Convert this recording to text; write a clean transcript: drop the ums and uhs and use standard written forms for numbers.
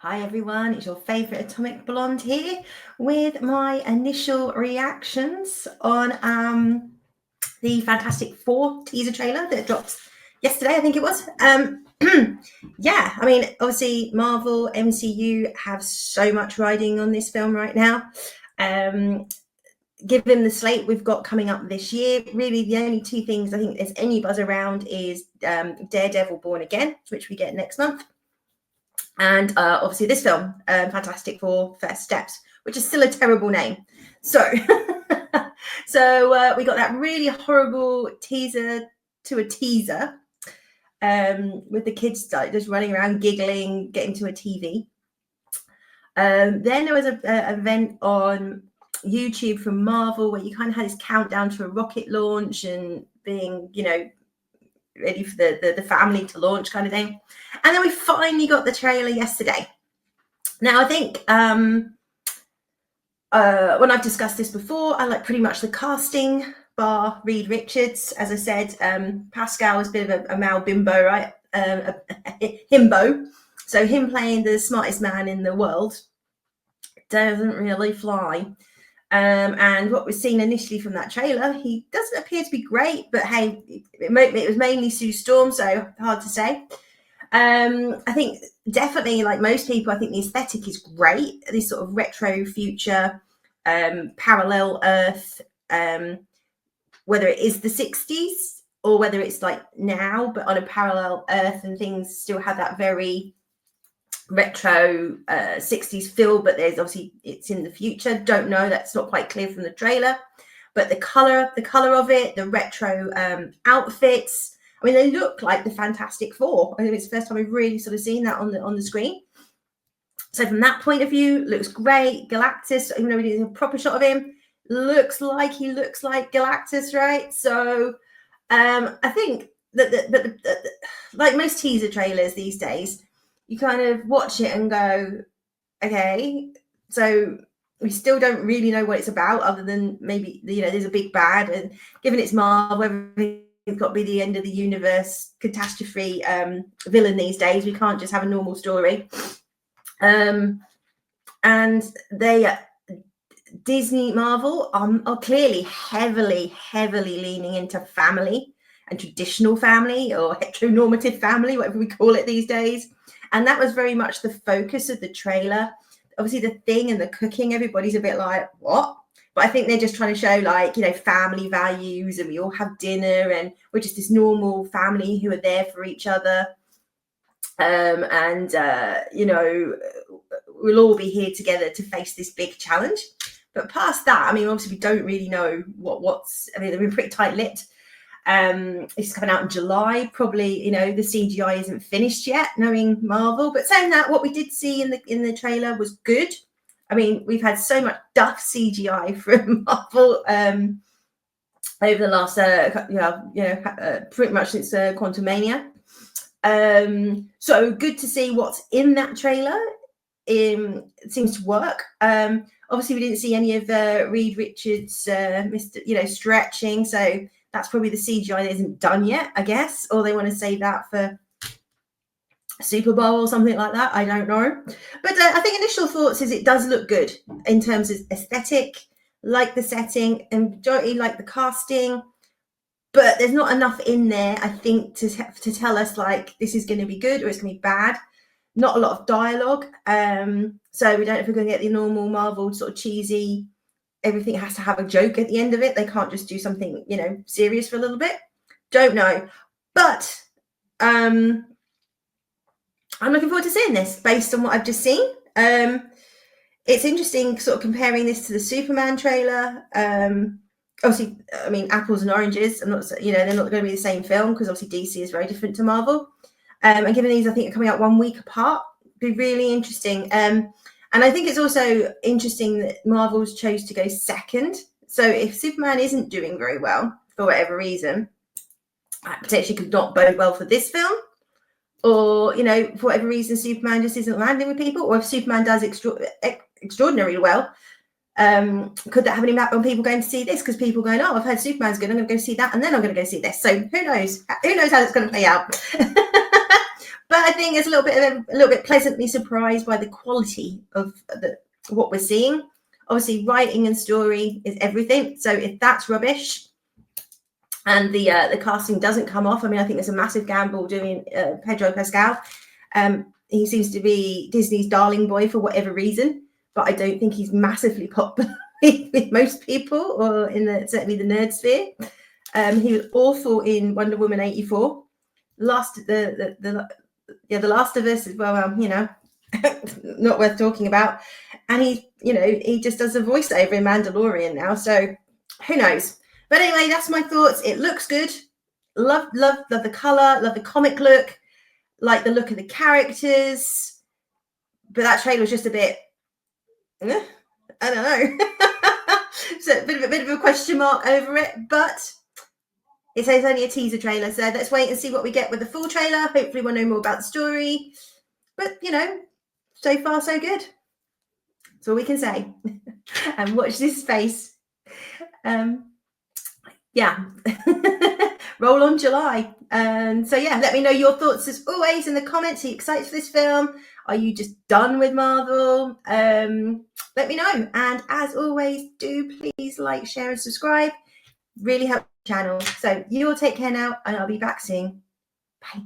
Hi everyone, it's your favourite Atomic Blonde here with my initial reactions on the Fantastic Four teaser trailer that dropped yesterday, I think it was. Yeah, I mean, obviously Marvel, MCU have so much riding on this film right now. Given the slate we've got coming up this year, really the only two things I think there's any buzz around is Daredevil Born Again, which we get next month. And obviously this film, Fantastic Four First Steps, which is still a terrible name. So, we got that really horrible teaser to a teaser with the kids just running around giggling, getting to a TV. Then there was an event on YouTube from Marvel where you kind of had this countdown to a rocket launch and being, ready for the family to launch kind of thing. And then we finally got the trailer yesterday. Now, I think when I've discussed this before, I like pretty much the casting bar Reed Richards. As I said, Pascal is a bit of a male bimbo, right? A himbo. So him playing the smartest man in the world doesn't really fly. And what we've seen initially from that trailer, he doesn't appear to be great, but hey, it was mainly Sue Storm, so hard to say. I think definitely, like most people, I think the aesthetic is great. This sort of retro future, parallel Earth, whether it is the 60s or whether it's like now, but on a parallel Earth, and things still have that very retro 60s feel, but there's obviously it's in the future. Don't know, that's not quite clear from the trailer, but the color of it, the retro outfits, I mean, they look like the Fantastic Four. I think it's the first time we've really sort of seen that on the screen. So from that point of view, looks great. Galactus, even though we didn't have a proper shot of him, looks like Galactus, right? So I think that like most teaser trailers these days, you kind of watch it and go, okay, so we still don't really know what it's about, other than maybe, there's a big bad, and given it's Marvel, everything's got to be the end of the universe catastrophe villain these days. We can't just have a normal story. And Disney, Marvel are clearly heavily leaning into family and traditional family, or heteronormative family, whatever we call it these days. And that was very much the focus of the trailer. Obviously, the thing and the cooking, everybody's a bit like, what? But I think they're just trying to show, like, family values, and we all have dinner, and we're just this normal family who are there for each other. We'll all be here together to face this big challenge. But past that, I mean, obviously, we don't really know they've been pretty tight-lipped. It's coming out in July. Probably, the CGI isn't finished yet, knowing Marvel. But saying that, what we did see in the trailer was good. I mean, we've had so much duff CGI from Marvel over the last, pretty much since Quantumania. So good to see what's in that trailer. It seems to work. Obviously, we didn't see any of Reed Richards, Mr. Stretching. So that's probably the CGI that isn't done yet, I guess, or they want to save that for Super Bowl or something like that. I don't know. But I think initial thoughts is it does look good in terms of aesthetic, like the setting, and majority like the casting. But there's not enough in there, I think, to tell us like this is going to be good or it's going to be bad. Not a lot of dialogue. So we don't know if we're going to get the normal Marvel sort of cheesy, everything has to have a joke at the end of it. They can't just do something, serious for a little bit. Don't know. But I'm looking forward to seeing this based on what I've just seen. It's interesting sort of comparing this to the Superman trailer. Obviously, I mean, apples and oranges. I'm not, they're not going to be the same film because obviously DC is very different to Marvel. And given these, I think, are coming out 1 week apart, be really interesting. And I think it's also interesting that Marvel's chose to go second. So if Superman isn't doing very well for whatever reason, that potentially could not bode well for this film. Or, for whatever reason, Superman just isn't landing with people. Or if Superman does extraordinarily well, could that have an impact on people going to see this? Because people going, oh, I've heard Superman's good, I'm going to go see that, and then I'm going to go see this. So who knows? Who knows how it's going to play out? But I think it's a little bit pleasantly surprised by the quality of what we're seeing. Obviously, writing and story is everything. So if that's rubbish and the casting doesn't come off, I mean, I think it's a massive gamble doing Pedro Pascal. He seems to be Disney's darling boy for whatever reason, but I don't think he's massively popular with most people, or certainly the nerd sphere. He was awful in Wonder Woman 84. The Last of Us as well, not worth talking about. And he just does a voiceover in Mandalorian now, so who knows? But anyway, that's my thoughts. It looks good. Love the color, love the comic look, like the look of the characters. But that trailer was just a bit, I don't know. So a bit of a question mark over it, but it says only a teaser trailer. So let's wait and see what we get with the full trailer. Hopefully we'll know more about the story. But, so far so good. That's all we can say. And watch this space. Roll on July. So let me know your thoughts as always in the comments. Are you excited for this film? Are you just done with Marvel? Let me know. And as always, do please like, share, and subscribe. Really help the channel. So you all take care now, and I'll be back soon. Bye.